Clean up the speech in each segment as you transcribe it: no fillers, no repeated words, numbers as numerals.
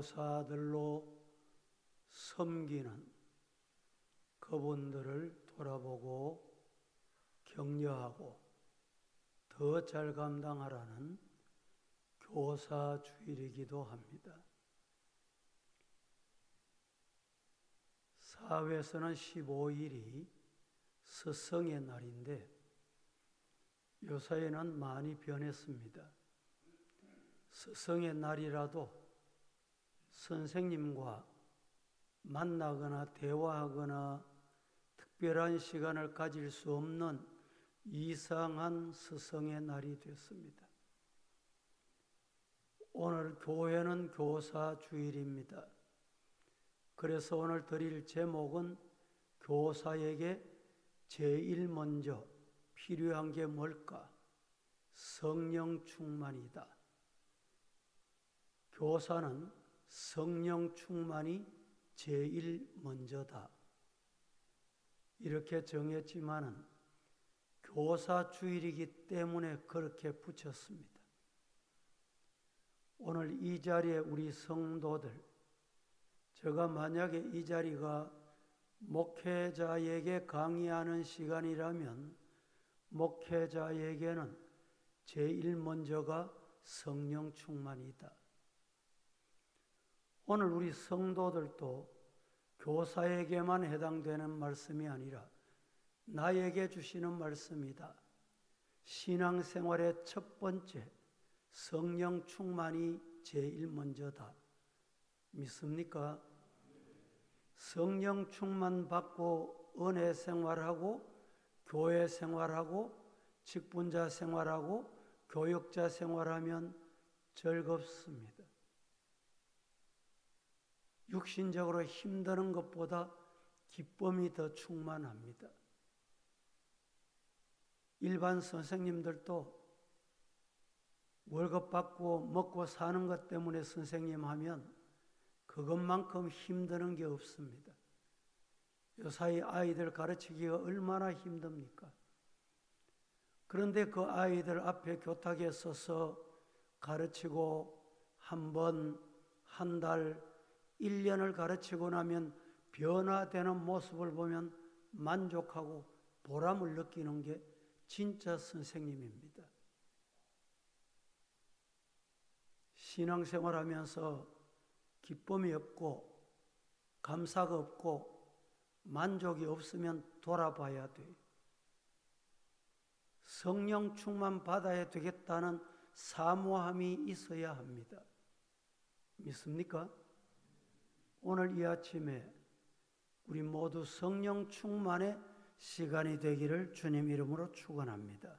교사들로 섬기는 그분들을 돌아보고 격려하고 더 잘 감당하라는 교사 주일이기도 합니다. 사회에서는 15일이 스승의 날인데 요사이는 많이 변했습니다. 스승의 날이라도 선생님과 만나거나 대화하거나 특별한 시간을 가질 수 없는 이상한 스승의 날이 됐습니다. 오늘 교회는 교사 주일입니다. 그래서 오늘 드릴 제목은 교사에게 제일 먼저 필요한 게 뭘까? 성령 충만이다. 교사는 성령 충만이 제일 먼저다. 이렇게 정했지만은 교사 주일이기 때문에 그렇게 붙였습니다. 오늘 이 자리에 우리 성도들, 제가 만약에 이 자리가 목회자에게 강의하는 시간이라면 목회자에게는 제일 먼저가 성령 충만이다. 오늘 우리 성도들도 교사에게만 해당되는 말씀이 아니라 나에게 주시는 말씀이다. 신앙생활의 첫 번째, 성령 충만이 제일 먼저다. 믿습니까? 성령 충만 받고 은혜 생활하고 교회 생활하고 직분자 생활하고 교육자 생활하면 즐겁습니다. 육신적으로 힘드는 것보다 기쁨이 더 충만합니다. 일반 선생님들도 월급 받고 먹고 사는 것 때문에 선생님 하면 그것만큼 힘드는 게 없습니다. 요사이 아이들 가르치기가 얼마나 힘듭니까? 그런데 그 아이들 앞에 교탁에 서서 가르치고 한 번, 한 달, 1년을 가르치고 나면 변화되는 모습을 보면 만족하고 보람을 느끼는 게 진짜 선생님입니다. 신앙생활하면서 기쁨이 없고 감사가 없고 만족이 없으면 돌아봐야 돼요. 성령 충만 받아야 되겠다는 사모함이 있어야 합니다. 믿습니까? 오늘 이 아침에 우리 모두 성령 충만의 시간이 되기를 주님 이름으로 축원합니다.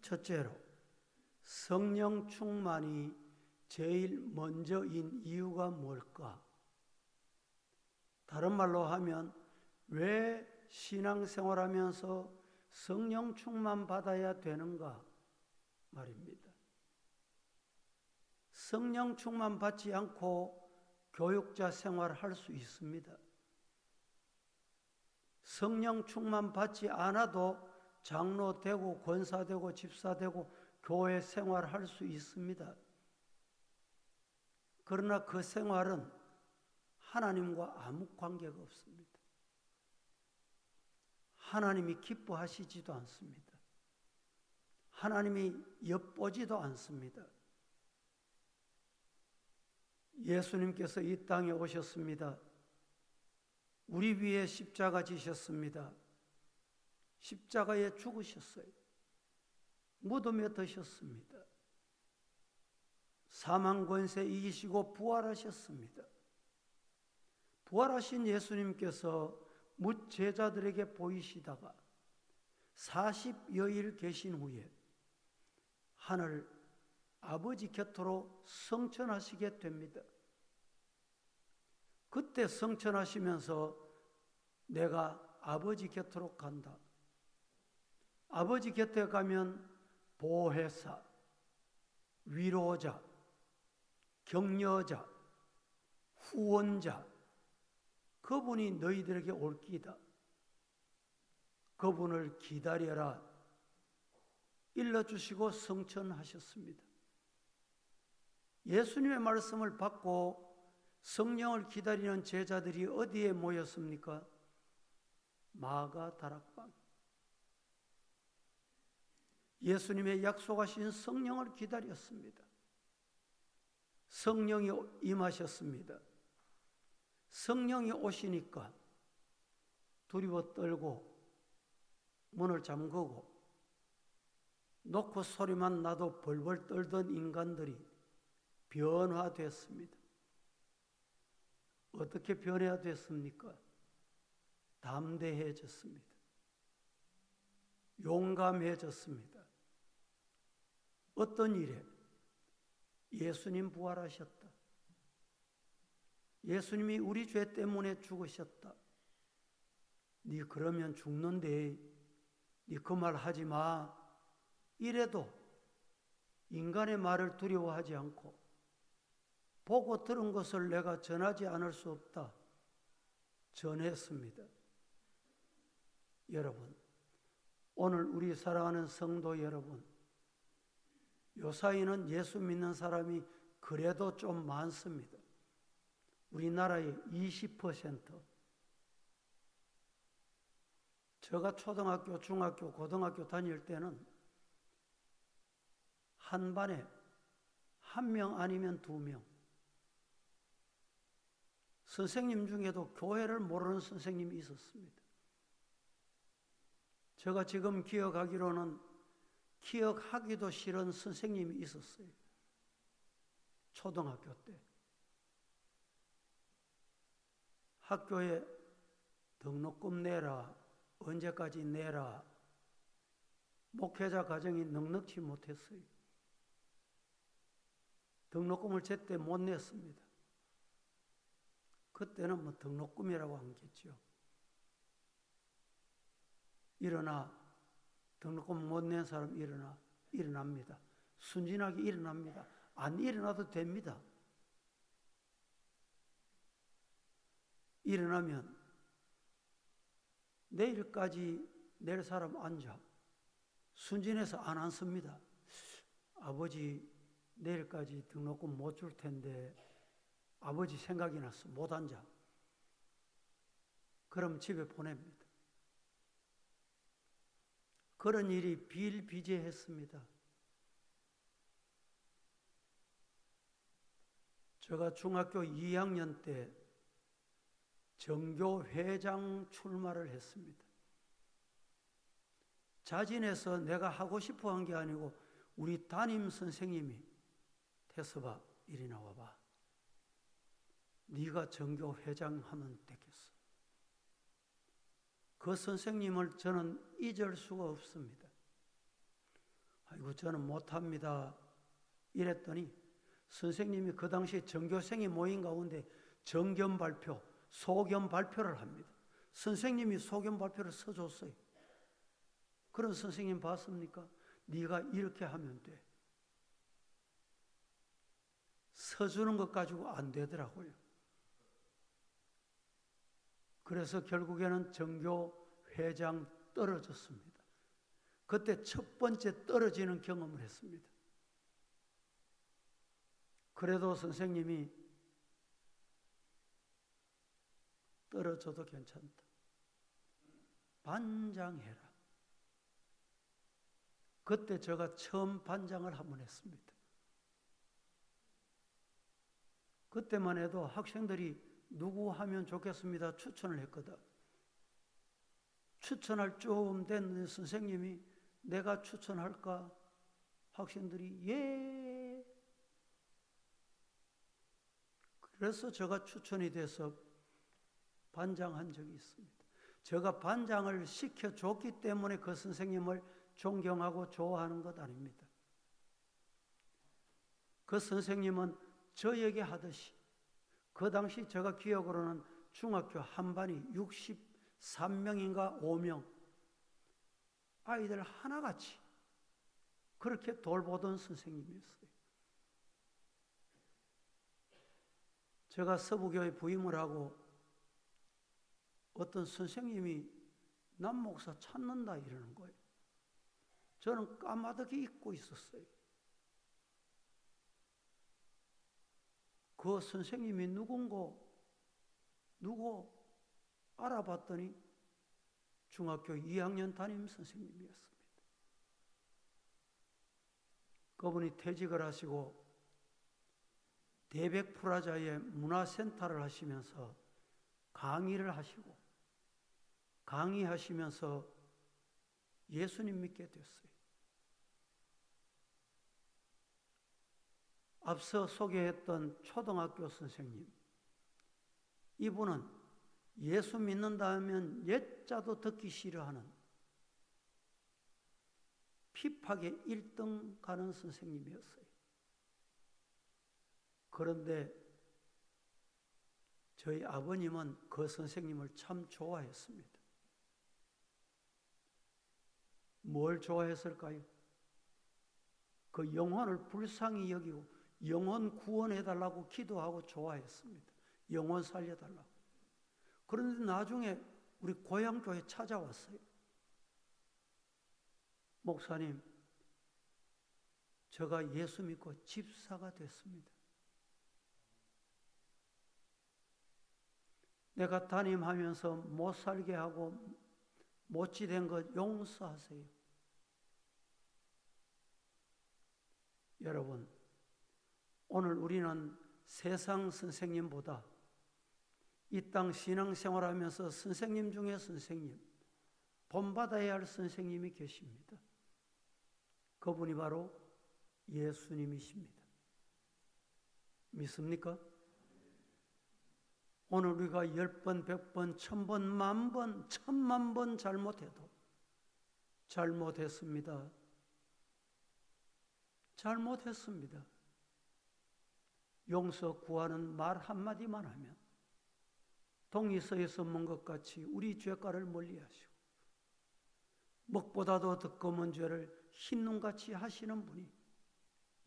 첫째로, 성령 충만이 제일 먼저인 이유가 뭘까? 다른 말로 하면 왜 신앙생활하면서 성령 충만 받아야 되는가 말입니다. 성령 충만 받지 않고 교육자 생활할 수 있습니다. 성령 충만 받지 않아도 장로 되고 권사 되고 집사 되고 교회 생활할 수 있습니다. 그러나 그 생활은 하나님과 아무 관계가 없습니다. 하나님이 기뻐하시지도 않습니다. 하나님이 엿보지도 않습니다. 예수님께서 이 땅에 오셨습니다. 우리 위에 십자가 지셨습니다. 십자가에 죽으셨어요. 무덤에 드셨습니다. 사망 권세 이기시고 부활하셨습니다. 부활하신 예수님께서 뭇 제자들에게 보이시다가 40여일 계신 후에 하늘 아버지 곁으로 성천하시게 됩니다. 그때 성천하시면서 내가 아버지 곁으로 간다. 아버지 곁에 가면 보혜사, 위로자, 격려자, 후원자, 그분이 너희들에게 올 끼다. 그분을 기다려라. 일러주시고 성천하셨습니다. 예수님의 말씀을 받고 성령을 기다리는 제자들이 어디에 모였습니까? 마가 다락방. 예수님의 약속하신 성령을 기다렸습니다. 성령이 임하셨습니다. 성령이 오시니까 두려워 떨고 문을 잠그고 놓고 소리만 나도 벌벌 떨던 인간들이 변화됐습니다. 어떻게 변화됐습니까? 담대해졌습니다. 용감해졌습니다. 어떤 일에? 예수님 부활하셨다. 예수님이 우리 죄 때문에 죽으셨다. 네 그러면 죽는데 네 그 말 하지 마. 이래도 인간의 말을 두려워하지 않고 보고 들은 것을 내가 전하지 않을 수 없다. 전했습니다. 여러분, 오늘 우리 사랑하는 성도 여러분, 요사이는 예수 믿는 사람이 그래도 좀 많습니다. 우리나라의 20%. 제가 초등학교, 중학교, 고등학교 다닐 때는 한 반에 1명 아니면 2명. 선생님 중에도 교회를 모르는 선생님이 있었습니다. 제가 지금 기억하기로는 기억하기도 싫은 선생님이 있었어요. 초등학교 때. 학교에 등록금 내라, 언제까지 내라. 목회자 가정이 넉넉지 못했어요. 등록금을 제때 못 냈습니다. 그때는 뭐 등록금이라고 한겠죠. 일어나, 등록금 못 낸 사람 일어납니다. 순진하게 일어납니다. 안 일어나도 됩니다. 일어나면 내일까지 낼 사람 앉아. 순진해서 안 앉습니다. 아버지 내일까지 등록금 못 줄 텐데 아버지 생각이 났어. 못 앉아. 그럼 집에 보냅니다. 그런 일이 비일비재했습니다. 제가 중학교 2학년 때 정교회장 출마를 했습니다. 자진해서 내가 하고 싶어 한 게 아니고 우리 담임 선생님이 태서봐, 이리 나와봐. 네가 정교회장 하면 되겠어. 그 선생님을 저는 잊을 수가 없습니다. 아이고 저는 못합니다. 이랬더니 선생님이 그 당시 전교생이 모인 가운데 정견 발표, 소견 발표를 합니다. 선생님이 소견 발표를 써줬어요. 그런 선생님 봤습니까? 네가 이렇게 하면 돼. 서주는 것 가지고 안 되더라고요. 그래서 결국에는 정교회장 떨어졌습니다. 그때 첫 번째 떨어지는 경험을 했습니다. 그래도 선생님이 떨어져도 괜찮다. 반장해라. 그때 제가 처음 반장을 한번 했습니다. 그때만 해도 학생들이 누구 하면 좋겠습니다 추천을 했거든. 추천할 좀 된 선생님이 내가 추천할까? 학생들이 예. 그래서 제가 추천이 돼서 반장한 적이 있습니다. 제가 반장을 시켜줬기 때문에 그 선생님을 존경하고 좋아하는 것 아닙니다. 그 선생님은 저에게 하듯이 그 당시 제가 기억으로는 중학교 한 반이 63명인가 5명 아이들 하나같이 그렇게 돌보던 선생님이었어요. 제가 서부교회 부임을 하고 어떤 선생님이 남 목사 찾는다 이러는 거예요. 저는 까마득히 잊고 있었어요. 그 선생님이 누구 알아봤더니 중학교 2학년 담임 선생님이었습니다. 그분이 퇴직을 하시고 대백프라자의 문화센터를 하시면서 강의를 하시고 강의하시면서 예수님 믿게 됐어요. 앞서 소개했던 초등학교 선생님, 이분은 예수 믿는다 하면 옛자도 듣기 싫어하는 핍박의 1등 가는 선생님이었어요. 그런데 저희 아버님은 그 선생님을 참 좋아했습니다. 뭘 좋아했을까요? 그 영혼을 불쌍히 여기고 영혼 구원해달라고 기도하고 좋아했습니다. 영혼 살려달라고. 그런데 나중에 우리 고향교회 찾아왔어요. 목사님, 제가 예수 믿고 집사가 됐습니다. 내가 담임하면서 못 살게 하고 못지된 것 용서하세요. 여러분, 오늘 우리는 세상 선생님보다 이 땅 신앙생활하면서 선생님 중에 선생님, 본받아야 할 선생님이 계십니다. 그분이 바로 예수님이십니다. 믿습니까? 오늘 우리가 10번, 100번, 1000번, 10,000번, 10,000,000번 잘못해도 잘못했습니다. 잘못했습니다. 용서 구하는 말 한마디만 하면 동이서에서 먼 것 같이 우리 죄가를 멀리하시고 먹보다도 더 검은 죄를 흰눈같이 하시는 분이,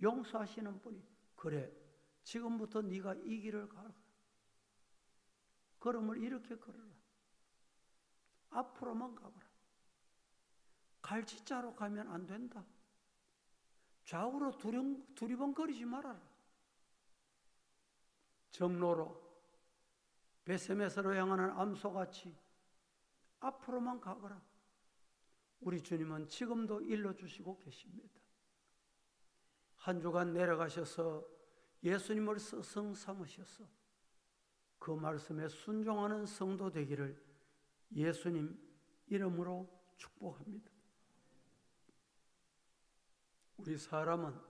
용서하시는 분이, 그래 지금부터 네가 이 길을 가라. 걸음을 이렇게 걸어라. 앞으로만 가거라. 갈지자로 가면 안 된다. 좌우로 두리번거리지 말아라. 정로로 베세메스로 향하는 암소같이 앞으로만 가거라. 우리 주님은 지금도 일러주시고 계십니다. 한 주간 내려가셔서 예수님을 스승 삼으셔서 그 말씀에 순종하는 성도 되기를 예수님 이름으로 축복합니다. 우리 사람은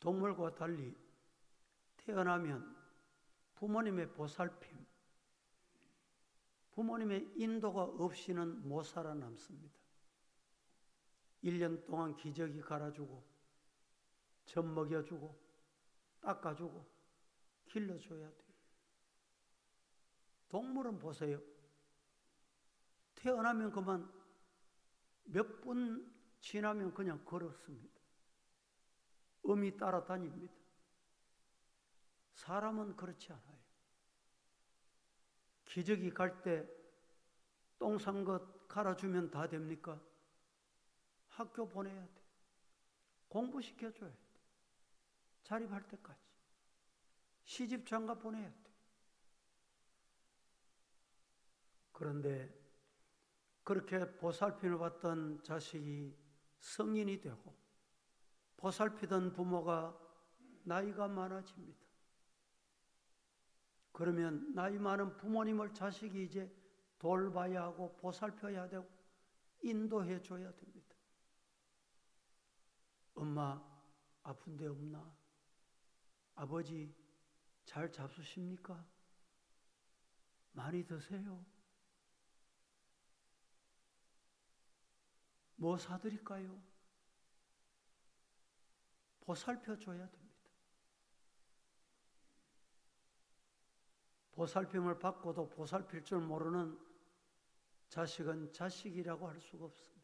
동물과 달리 태어나면 부모님의 보살핌, 부모님의 인도가 없이는 못 살아남습니다. 1년 동안 기저귀 갈아주고 젖 먹여주고 닦아주고 길러줘야 돼요. 동물은 보세요. 태어나면 그만 몇 분 지나면 그냥 걸었습니다. 음이 따라다닙니다. 사람은 그렇지 않아요. 기저귀 갈 때 똥 산 것 갈아주면 다 됩니까? 학교 보내야 돼. 공부시켜줘야 돼. 자립할 때까지. 시집 장가 보내야 돼. 그런데 그렇게 보살핌을 받던 자식이 성인이 되고 보살피던 부모가 나이가 많아집니다. 그러면 나이 많은 부모님을 자식이 이제 돌봐야 하고 보살펴야 되고 인도해 줘야 됩니다. 엄마 아픈 데 없나? 아버지 잘 잡수십니까? 많이 드세요. 뭐 사드릴까요? 보살펴 줘야 됩니다. 보살핌을 받고도 보살필 줄 모르는 자식은 자식이라고 할 수가 없습니다.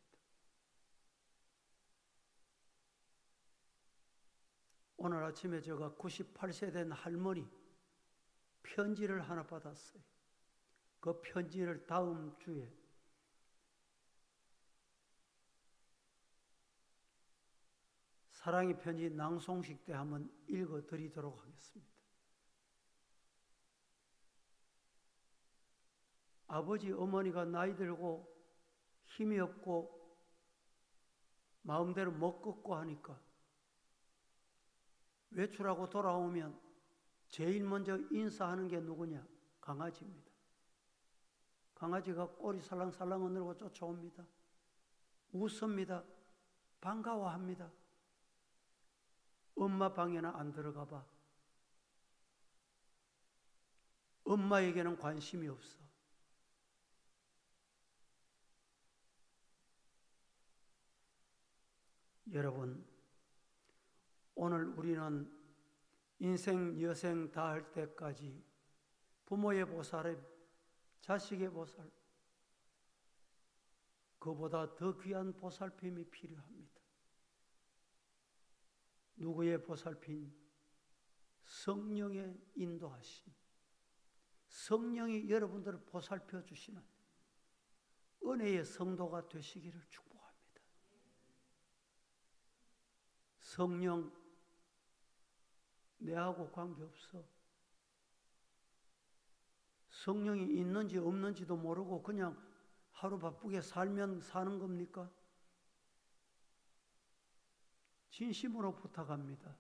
오늘 아침에 제가 98세 된 할머니 편지를 하나 받았어요. 그 편지를 다음 주에 사랑의 편지 낭송식 때 한번 읽어 드리도록 하겠습니다. 아버지, 어머니가 나이 들고 힘이 없고 마음대로 못 걷고 하니까 외출하고 돌아오면 제일 먼저 인사하는 게 누구냐? 강아지입니다. 강아지가 꼬리 살랑살랑 흔들고 쫓아옵니다. 웃습니다. 반가워합니다. 엄마 방에는 안 들어가 봐. 엄마에게는 관심이 없어. 여러분, 오늘 우리는 인생 여생 다 할 때까지 부모의 보살에 자식의 보살, 그보다 더 귀한 보살핌이 필요합니다. 누구의 보살핌? 성령의 인도하심. 성령이 여러분들을 보살펴 주시는 은혜의 성도가 되시기를 축복합니다. 성령, 내하고 관계없어. 성령이 있는지 없는지도 모르고 그냥 하루 바쁘게 살면 사는 겁니까? 진심으로 부탁합니다.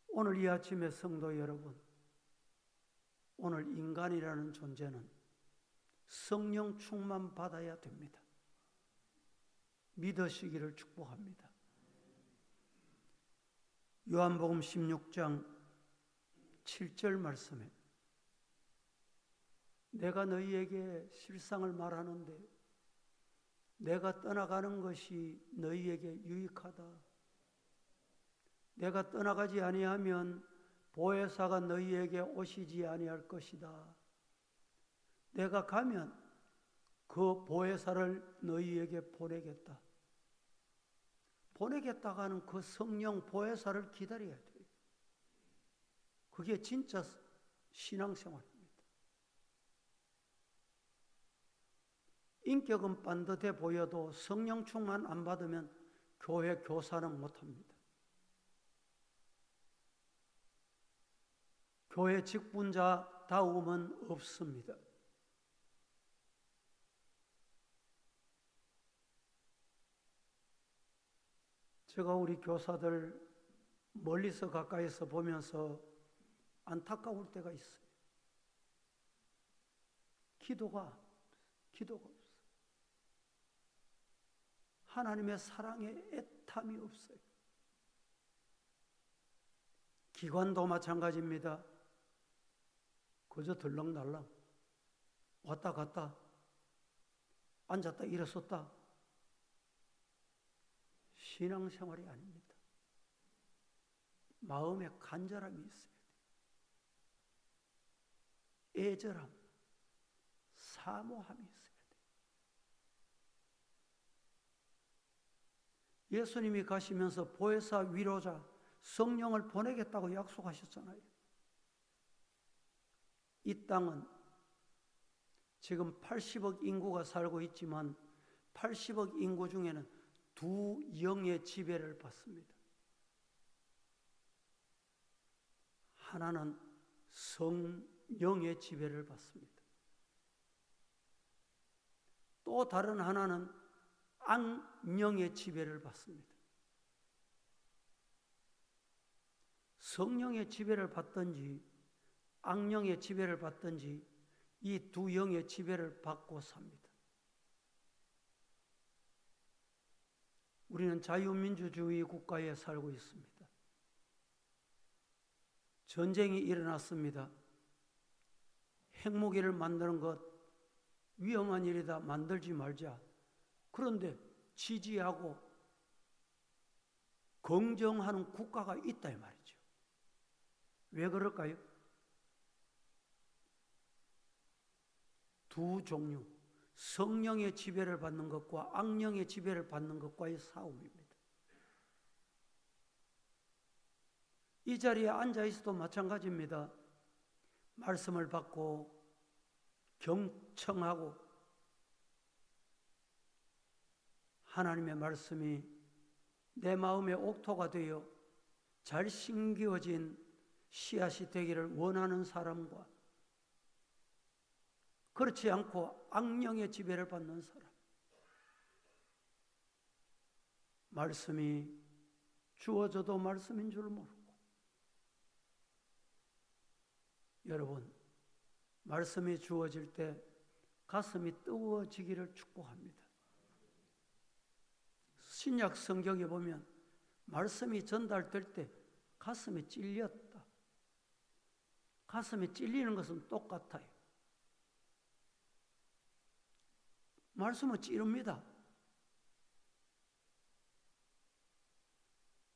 오늘 이 아침에 성도 여러분, 오늘 인간이라는 존재는 성령 충만 받아야 됩니다. 믿으시기를 축복합니다. 요한복음 16장 7절 말씀에 내가 너희에게 실상을 말하는데 내가 떠나가는 것이 너희에게 유익하다. 내가 떠나가지 아니하면 보혜사가 너희에게 오시지 아니할 것이다. 내가 가면 그 보혜사를 너희에게 보내겠다. 보내겠다고 하는 그 성령 보혜사를 기다려야 돼요. 그게 진짜 신앙생활입니다. 인격은 반듯해 보여도 성령 충만 안 받으면 교회 교사는 못합니다. 교회 직분자다움은 없습니다. 제가 우리 교사들 멀리서 가까이서 보면서 안타까울 때가 있어요. 기도가 없어. 하나님의 사랑에 애탐이 없어요. 기관도 마찬가지입니다. 그저 들렁날렁 왔다 갔다 앉았다 일어섰다. 신앙생활이 아닙니다. 마음에 간절함이 있어야 돼요. 애절함, 사모함이 있어야 돼요. 예수님이 가시면서 보혜사 위로자 성령을 보내겠다고 약속하셨잖아요. 이 땅은 지금 80억 인구가 살고 있지만 80억 인구 중에는 두 영의 지배를 받습니다. 하나는 성령의 지배를 받습니다. 또 다른 하나는 악령의 지배를 받습니다. 성령의 지배를 받든지 악령의 지배를 받든지 이 두 영의 지배를 받고 삽니다. 우리는 자유민주주의 국가에 살고 있습니다. 전쟁이 일어났습니다. 핵무기를 만드는 것 위험한 일이다. 만들지 말자. 그런데 지지하고 긍정하는 국가가 있다 이 말이죠. 왜 그럴까요? 두 종류, 성령의 지배를 받는 것과 악령의 지배를 받는 것과의 싸움입니다. 이 자리에 앉아 있어도 마찬가지입니다. 말씀을 받고 경청하고 하나님의 말씀이 내 마음의 옥토가 되어 잘 심겨진 씨앗이 되기를 원하는 사람과 그렇지 않고 악령의 지배를 받는 사람, 말씀이 주어져도 말씀인 줄 모르고, 여러분 말씀이 주어질 때 가슴이 뜨거워지기를 축복합니다. 신약 성경에 보면 말씀이 전달될 때 가슴이 찔렸다. 가슴이 찔리는 것은 똑같아요. 말씀은 찌릅니다.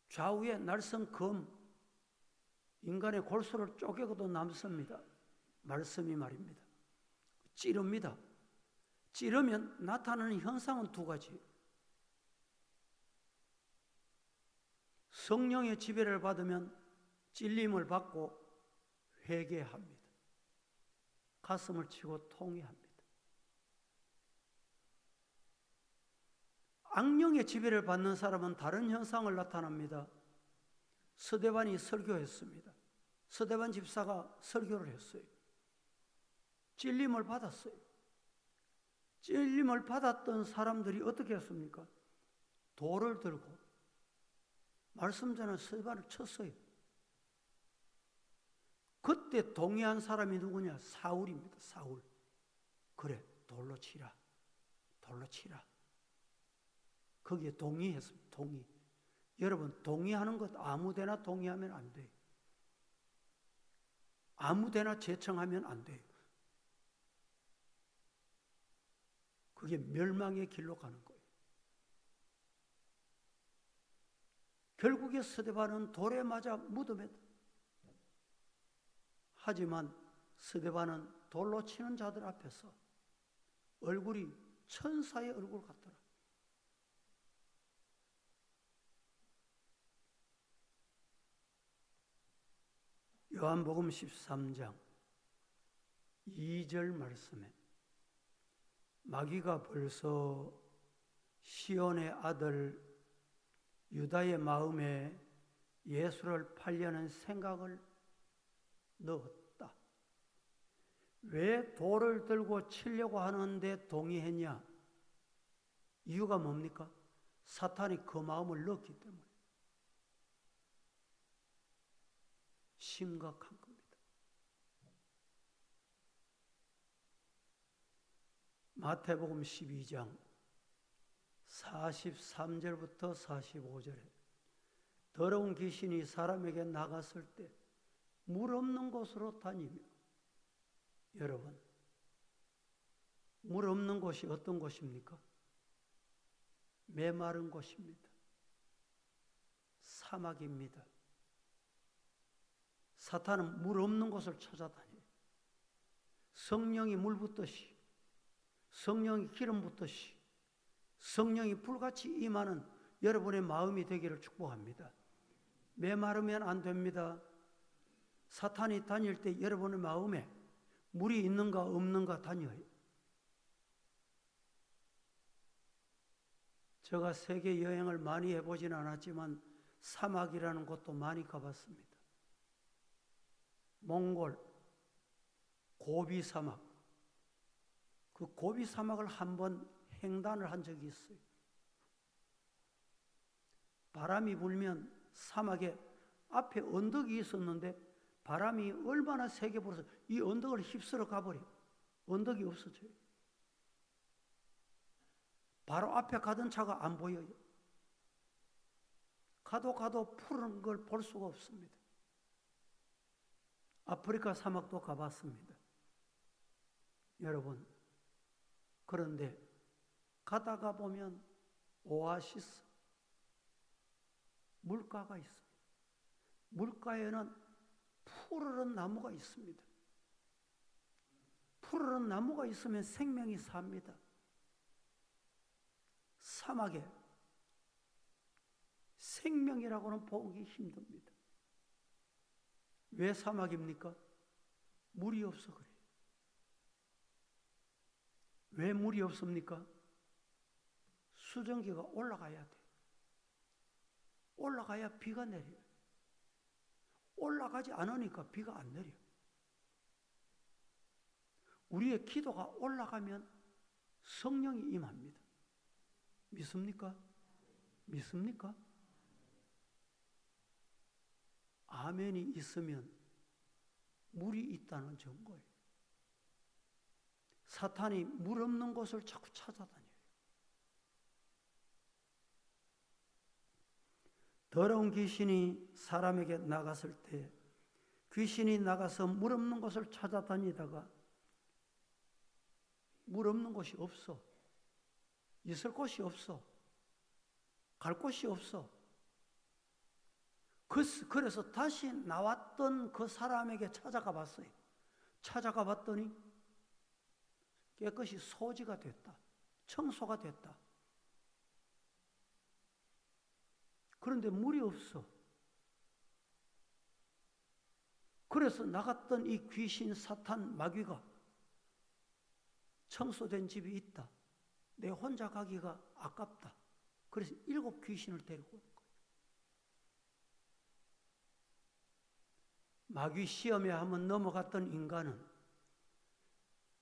좌우에 날선 검, 인간의 골수를 쪼개고도 남습니다. 말씀이 말입니다. 찌릅니다. 찌르면 나타나는 현상은 두 가지. 성령의 지배를 받으면 찔림을 받고 회개합니다. 가슴을 치고 통회합니다. 악령의 지배를 받는 사람은 다른 현상을 나타납니다. 스데반이 설교했습니다. 스데반 집사가 설교를 했어요. 찔림을 받았어요. 찔림을 받았던 사람들이 어떻게 했습니까? 돌을 들고 말씀 전에 스데반을 쳤어요. 그때 동의한 사람이 누구냐? 사울입니다. 사울. 그래, 돌로 치라. 돌로 치라. 거기에 동의했습니다. 동의. 여러분, 동의하는 것 아무데나 동의하면 안 돼요. 아무데나 제청하면 안 돼요. 그게 멸망의 길로 가는 거예요. 결국에 스데반은 돌에 맞아 무덤에. 하지만 스데반은 돌로 치는 자들 앞에서 얼굴이 천사의 얼굴 같더라. 요한복음 13장 2절 말씀에 마귀가 벌써 시온의 아들 유다의 마음에 예수를 팔려는 생각을 넣었다. 왜 돌을 들고 치려고 하는데 동의했냐? 이유가 뭡니까? 사탄이 그 마음을 넣었기 때문에. 심각한 겁니다. 마태복음 12장 43절부터 45절에 더러운 귀신이 사람에게 나갔을 때 물 없는 곳으로 다니며, 여러분, 물 없는 곳이 어떤 곳입니까? 메마른 곳입니다. 사막입니다. 사탄은 물 없는 곳을 찾아다녀요. 성령이 물 붓듯이, 성령이 기름 붓듯이, 성령이 불같이 임하는 여러분의 마음이 되기를 축복합니다. 메마르면 안 됩니다. 사탄이 다닐 때 여러분의 마음에 물이 있는가 없는가 다녀요. 제가 세계 여행을 많이 해보진 않았지만 사막이라는 곳도 많이 가봤습니다. 몽골, 고비 사막. 그 고비 사막을 한번 횡단을 한 적이 있어요. 바람이 불면 사막에 앞에 언덕이 있었는데 바람이 얼마나 세게 불어서 이 언덕을 휩쓸어 가버려. 언덕이 없어져요. 바로 앞에 가던 차가 안 보여요. 가도 푸른 걸 볼 수가 없습니다. 아프리카 사막도 가봤습니다. 여러분, 그런데 가다가 보면 오아시스, 물가가 있습니다. 물가에는 푸르른 나무가 있습니다. 푸르른 나무가 있으면 생명이 삽니다. 사막에 생명이라고는 보기 힘듭니다. 왜 사막입니까? 물이 없어 그래요. 왜 물이 없습니까? 수증기가 올라가야 돼. 올라가야 비가 내려요. 올라가지 않으니까 비가 안 내려. 우리의 기도가 올라가면 성령이 임합니다. 믿습니까? 믿습니까? 아멘이 있으면 물이 있다는 증거예요. 사탄이 물 없는 곳을 자꾸 찾아다녀요. 더러운 귀신이 사람에게 나갔을 때 귀신이 나가서 물 없는 곳을 찾아다니다가 물 없는 곳이 없어. 있을 곳이 없어. 갈 곳이 없어. 그래서 다시 나왔던 그 사람에게 찾아가 봤어요. 찾아가 봤더니 깨끗이 소지가 됐다. 청소가 됐다. 그런데 물이 없어. 그래서 나갔던 이 귀신, 사탄, 마귀가 청소된 집이 있다. 내 혼자 가기가 아깝다. 그래서 7 귀신을 데리고 온 거예요. 마귀 시험에 한번 넘어갔던 인간은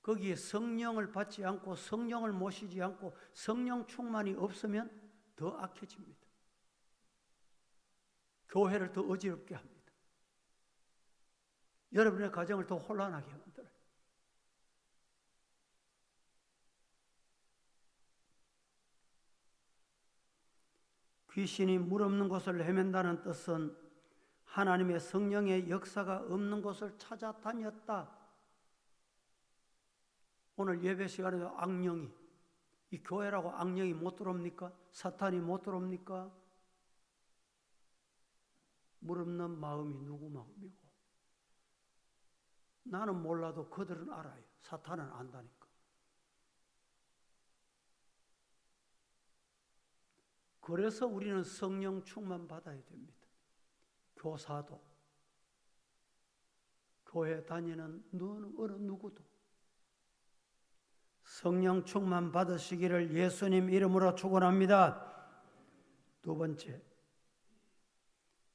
거기에 성령을 받지 않고 성령을 모시지 않고 성령 충만이 없으면 더 악해집니다. 교회를 더 어지럽게 합니다. 여러분의 가정을 더 혼란하게 만들어요. 귀신이 물 없는 곳을 헤맨다는 뜻은 하나님의 성령의 역사가 없는 곳을 찾아다녔다. 오늘 예배 시간에도 악령이, 이 교회라고 악령이 못 들어옵니까? 사탄이 못 들어옵니까? 물 없는 마음이 누구 마음이고? 나는 몰라도 그들은 알아요. 사탄은 안다니까. 그래서 우리는 성령 충만 받아야 됩니다. 교사도, 교회 다니는 어느 누구도 성령 충만 받으시기를 예수님 이름으로 축원합니다. 2번째,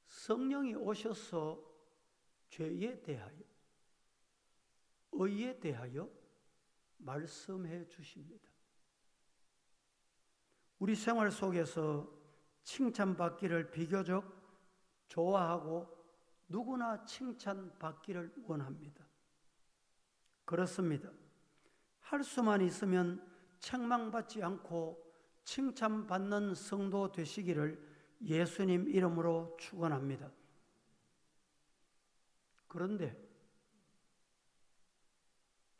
성령이 오셔서 죄에 대하여, 의에 대하여 말씀해 주십니다. 우리 생활 속에서 칭찬받기를 비교적 좋아하고 누구나 칭찬받기를 원합니다. 그렇습니다. 할 수만 있으면 책망받지 않고 칭찬받는 성도 되시기를 예수님 이름으로 축원합니다. 그런데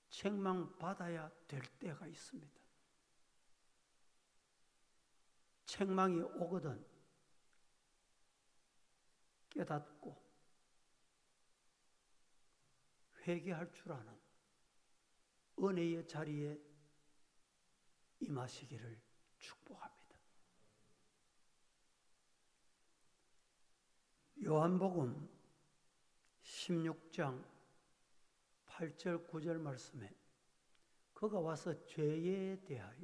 책망받아야 될 때가 있습니다. 책망이 오거든 깨닫고 회개할 줄 아는 은혜의 자리에 임하시기를 축복합니다. 요한복음 16장 8절 9절 말씀에 그가 와서 죄에 대하여,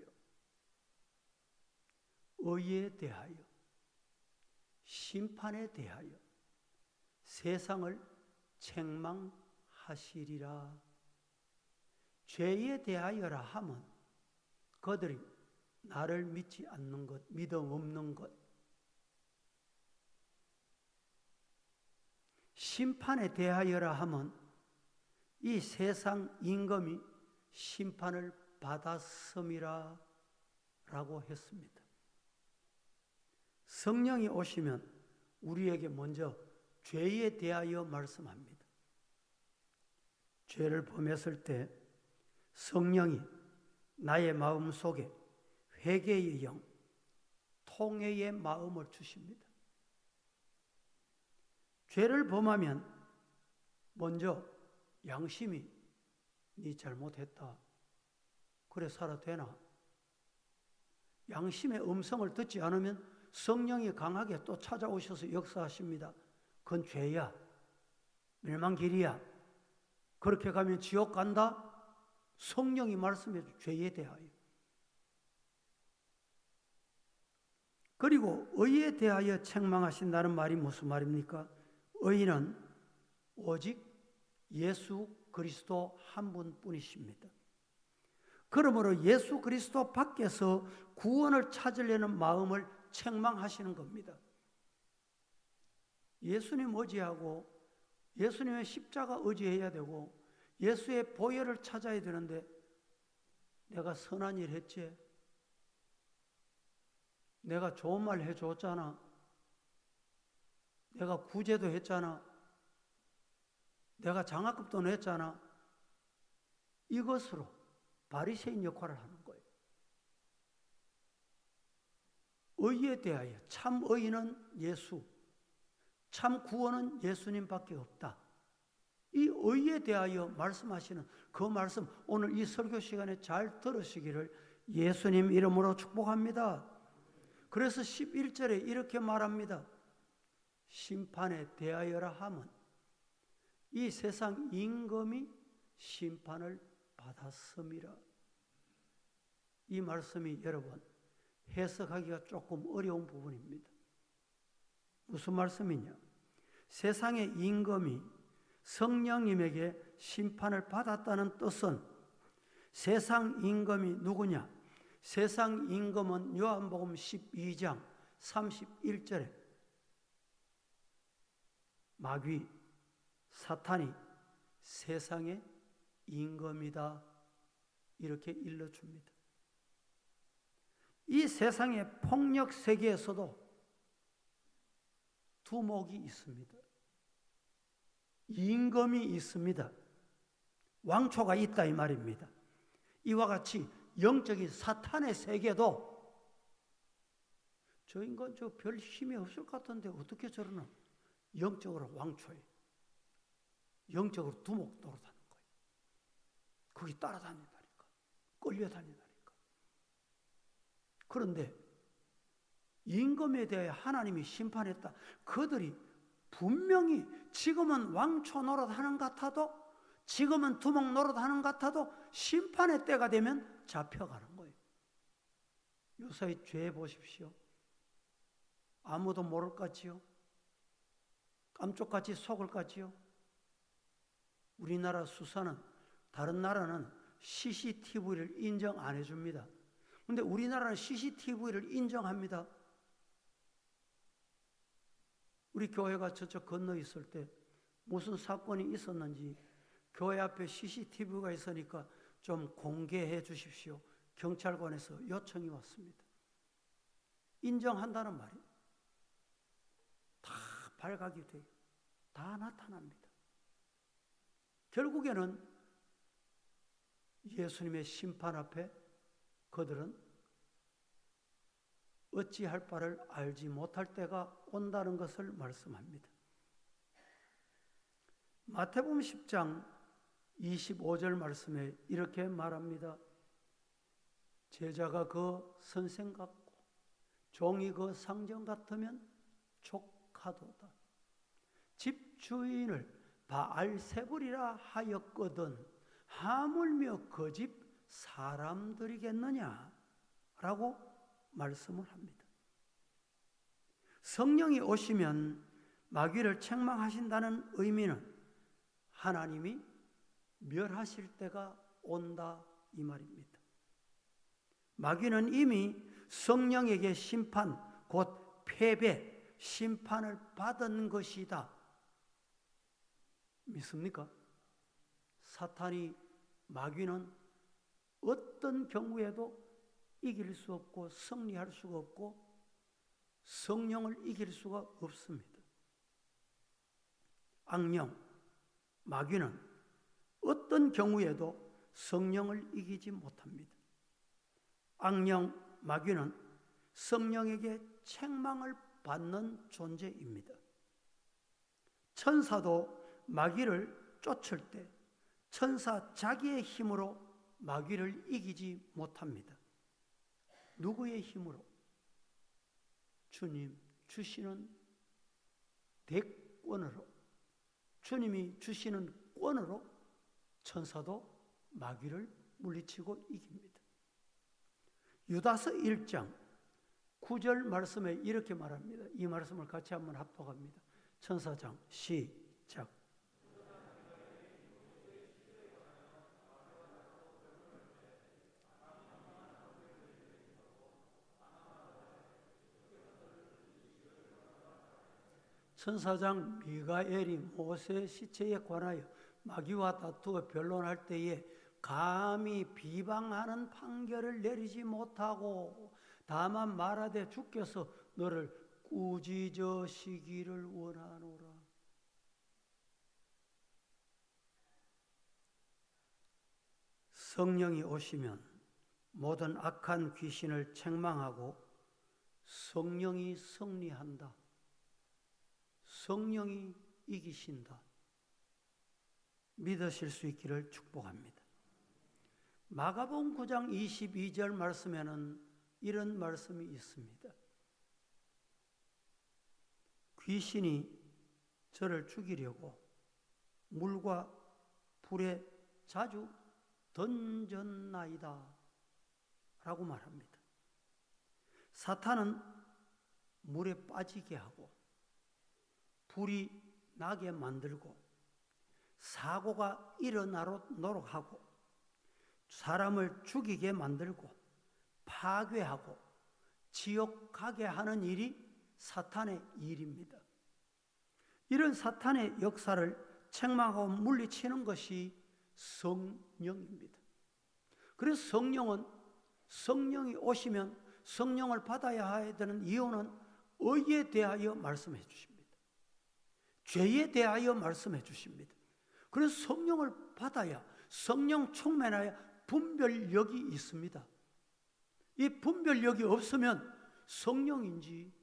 의에 대하여, 심판에 대하여 세상을 책망하시리라. 죄에 대하여라 하면 그들이 나를 믿지 않는 것, 믿음 없는 것. 심판에 대하여라 하면 이 세상 임금이 심판을 받았음이라 라고 했습니다. 성령이 오시면 우리에게 먼저 죄에 대하여 말씀합니다. 죄를 범했을 때 성령이 나의 마음 속에 회개의 영, 통회의 마음을 주십니다. 죄를 범하면 먼저 양심이 네 잘못했다. 그래 살아도 되나? 양심의 음성을 듣지 않으면 성령이 강하게 또 찾아오셔서 역사하십니다. 그건 죄야. 멸망길이야. 그렇게 가면 지옥 간다? 성령이 말씀해 줘. 죄에 대하여. 그리고 의에 대하여 책망하신다는 말이 무슨 말입니까? 의는 오직 예수 그리스도 한 분뿐이십니다. 그러므로 예수 그리스도 밖에서 구원을 찾으려는 마음을 책망하시는 겁니다. 예수님 의지하고 예수님의 십자가 의지해야 되고 예수의 보혈을 찾아야 되는데 내가 선한 일 했지? 내가 좋은 말 해줬잖아. 내가 구제도 했잖아. 내가 장학금도 냈잖아. 이것으로 바리새인 역할을 하는 거예요. 의에 대하여 참 의는 예수, 참 구원은 예수님밖에 없다. 이 의에 대하여 말씀하시는 그 말씀 오늘 이 설교 시간에 잘 들으시기를 예수님 이름으로 축복합니다. 그래서 11절에 이렇게 말합니다. 심판에 대하여라 함은 이 세상 임금이 심판을 받았음이라. 이 말씀이 여러분 해석하기가 조금 어려운 부분입니다. 무슨 말씀이냐? 세상의 임금이 성령님에게 심판을 받았다는 뜻은 세상 임금이 누구냐? 세상 임금은 요한복음 12장 31절에 마귀, 사탄이 세상의 임금이다 이렇게 일러줍니다. 이 세상의 폭력 세계에서도 두목이 있습니다. 임금이 있습니다. 왕초가 있다 이 말입니다. 이와 같이 영적인 사탄의 세계도 저 인간 저 별 힘이 없을 것 같은데 어떻게 저러나 영적으로 왕초에 영적으로 두목 노릇하는 거예요. 거기 따라다닌다니까. 끌려다닌다니까. 그런데 임금에 대해 하나님이 심판했다. 그들이 분명히 지금은 왕초 노릇하는 것 같아도 지금은 두목 노릇하는 것 같아도 심판의 때가 되면 잡혀가는 거예요. 요사이 죄 보십시오. 아무도 모를 것 같지요? 깜짝같이 속을 것 같지요? 우리나라 수사는 다른 나라는 CCTV를 인정 안 해줍니다. 그런데 우리나라는 CCTV를 인정합니다. 우리 교회가 저쪽 건너 있을 때 무슨 사건이 있었는지 교회 앞에 CCTV가 있으니까 좀 공개해 주십시오. 경찰관에서 요청이 왔습니다. 인정한다는 말이 다 발각이 돼요. 다 나타납니다. 결국에는 예수님의 심판 앞에 그들은 어찌할 바를 알지 못할 때가 온다는 것을 말씀합니다. 마태복음 10장 25절 말씀에 이렇게 말합니다. 제자가 그 선생 같고 종이 그 상전 같으면 족하도다. 집주인을 바알세불이라 하였거든 하물며 그 집 사람들이겠느냐? 라고 말씀을 합니다. 성령이 오시면 마귀를 책망하신다는 의미는 하나님이 멸하실 때가 온다 이 말입니다. 마귀는 이미 성령에게 심판, 곧 패배, 심판을 받은 것이다. 믿습니까? 사탄이 마귀는 어떤 경우에도 이길 수 없고 승리할 수가 없고 성령을 이길 수가 없습니다. 악령, 마귀는 어떤 경우에도 성령을 이기지 못합니다. 악령, 마귀는 성령에게 책망을 받는 존재입니다. 천사도 마귀를 쫓을 때 천사 자기의 힘으로 마귀를 이기지 못합니다. 누구의 힘으로? 주님 주시는 대권으로, 주님이 주시는 권으로 천사도 마귀를 물리치고 이깁니다. 유다서 1장 9절 말씀에 이렇게 말합니다. 이 말씀을 같이 한번 합독합니다. 천사장 시작. 천사장 미가엘이 모세의 시체에 관하여 마귀와 다투어 변론할 때에 감히 비방하는 판결을 내리지 못하고 다만 말하되 주께서 너를 꾸짖으시기를 원하노라. 성령이 오시면 모든 악한 귀신을 책망하고 성령이 승리한다. 성령이 이기신다. 믿으실 수 있기를 축복합니다. 마가복음 9장 22절 말씀에는 이런 말씀이 있습니다. 귀신이 저를 죽이려고 물과 불에 자주 던졌나이다 라고 말합니다. 사탄은 물에 빠지게 하고 불이 나게 만들고 사고가 일어나도록 하고 사람을 죽이게 만들고 파괴하고 지옥 가게 하는 일이 사탄의 일입니다. 이런 사탄의 역사를 책망하고 물리치는 것이 성령입니다. 그래서 성령이 오시면 성령을 받아야 되는 이유는 의에 대하여 말씀해 주십니다. 죄에 대하여 말씀해 주십니다. 그래서 성령을 받아야, 성령 충만하여 분별력이 있습니다. 이 분별력이 없으면 성령인지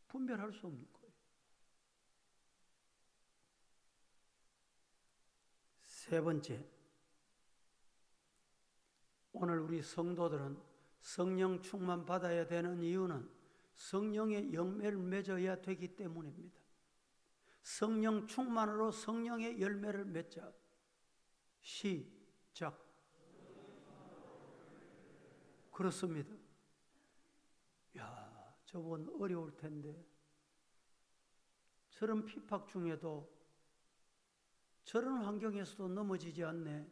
분별할 수 없는 거예요. 세 번째, 오늘 우리 성도들은 성령 충만 받아야 되는 이유는 성령의 열매를 맺어야 되기 때문입니다. 성령 충만으로 성령의 열매를 맺자. 시작. 그렇습니다. 야, 저번 어려울 텐데 저런 핍박 중에도 저런 환경에서도 넘어지지 않네.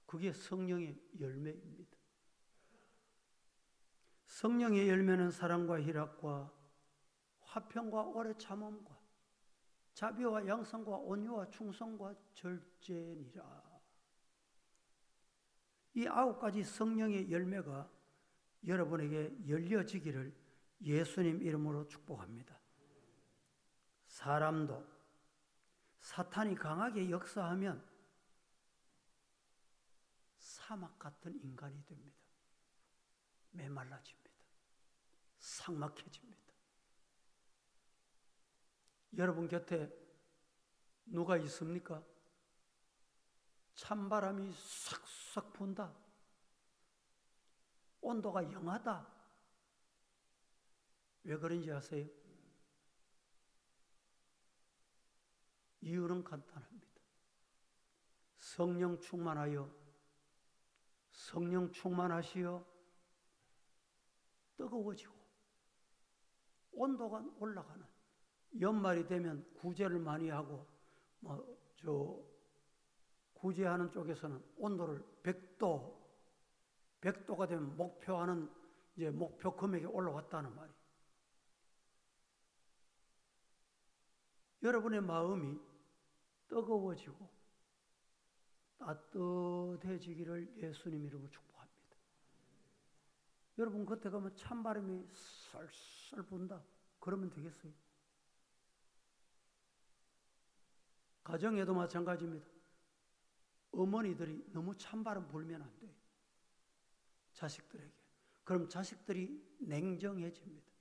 그게 성령의 열매입니다. 성령의 열매는 사랑과 희락과 화평과 오래 참음과 자비와 양선과 온유와 충성과 절제니라. 이 9가지 성령의 열매가 여러분에게 열려지기를 예수님 이름으로 축복합니다. 사람도 사탄이 강하게 역사하면 사막 같은 인간이 됩니다. 메말라집니다. 삭막해집니다. 여러분 곁에 누가 있습니까? 찬바람이 싹싹 분다. 온도가 영하다. 왜 그런지 아세요? 이유는 간단합니다. 성령 충만하시어 뜨거워지고 온도가 올라가는, 연말이 되면 구제를 많이 하고 구제하는 쪽에서는 온도를 100도가 되면 목표하는 이제 목표 금액이 올라왔다는 말이에요. 여러분의 마음이 뜨거워지고 따뜻해지기를 예수님 이름으로 축복합니다. 여러분 겉에 가면 찬바람이 썰썰 분다. 그러면 되겠어요? 가정에도 마찬가지입니다. 어머니들이 너무 찬바람 불면 안 돼요. 자식들에게. 그럼 자식들이 냉정해집니다.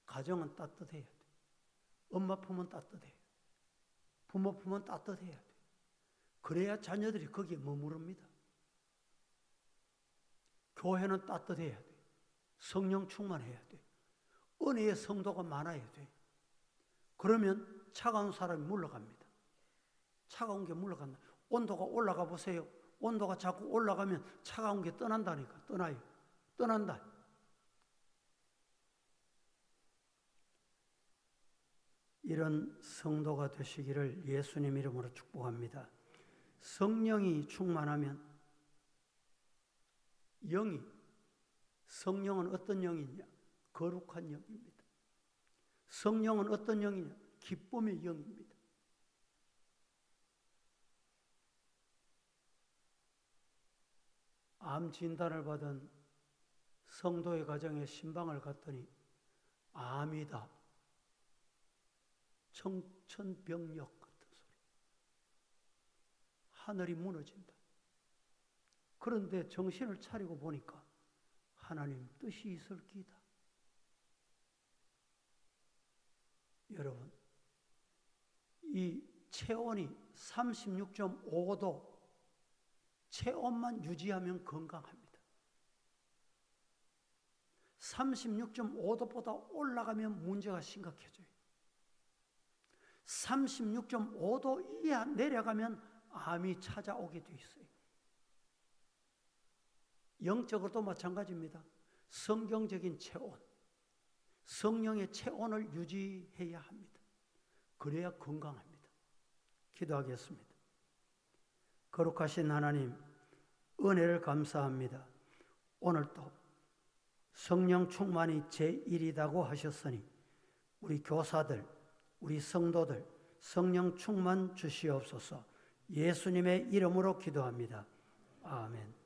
가정은 따뜻해야 돼. 엄마 품은 따뜻해요. 부모 품은 따뜻해야 돼. 그래야 자녀들이 거기에 머무릅니다. 교회는 따뜻해야 돼. 성령 충만해야 돼. 은혜의 성도가 많아야 돼. 그러면 차가운 사람이 물러갑니다. 차가운 게 물러간다. 온도가 올라가 보세요. 온도가 자꾸 올라가면 차가운 게 떠난다니까. 떠나요. 떠난다. 이런 성도가 되시기를 예수님 이름으로 축복합니다. 성령이 충만하면 성령은 어떤 영이냐? 거룩한 영입니다. 성령은 어떤 영이냐? 기쁨의 영입니다. 암 진단을 받은 성도의 가정에 신방을 갔더니 암이다. 청천벽력 같은 소리. 하늘이 무너진다. 그런데 정신을 차리고 보니까 하나님 뜻이 있을 기다. 여러분, 이 체온이 36.5도 체온만 유지하면 건강합니다. 36.5도보다 올라가면 문제가 심각해져요. 36.5도 이하 내려가면 암이 찾아오게 돼 있어요. 영적으로도 마찬가지입니다. 성경적인 체온, 성령의 체온을 유지해야 합니다. 그래야 건강합니다. 기도하겠습니다. 거룩하신 하나님, 은혜를 감사합니다. 오늘도 성령 충만이 제1이라고 하셨으니 우리 교사들, 우리 성도들 성령 충만 주시옵소서. 예수님의 이름으로 기도합니다. 아멘.